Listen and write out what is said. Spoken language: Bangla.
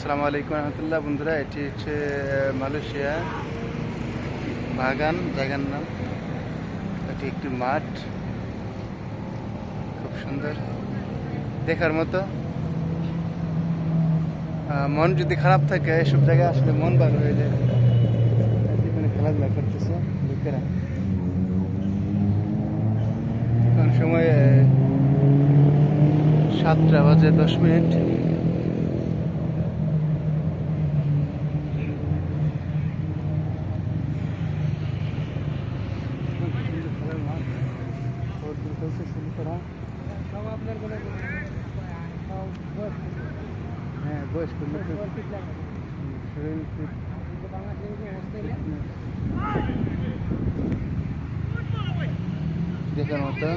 আসসালামু আলাইকুম রহমতুল্লাহ। বন্ধুরা, এটি হচ্ছে মালয়েশিয়া বাগান জায়গার নাম। এটি একটি মাঠ, খুব সুন্দর দেখার মতো। মন যদি খারাপ থাকে এসব জায়গায় আসলে মন ভালো হয়ে যায়। এখানে খেলাধুলা করতেছে লোকেরা। এখন সময় 7:10। হ্যাঁ, বয়স্ক দেখার মতো।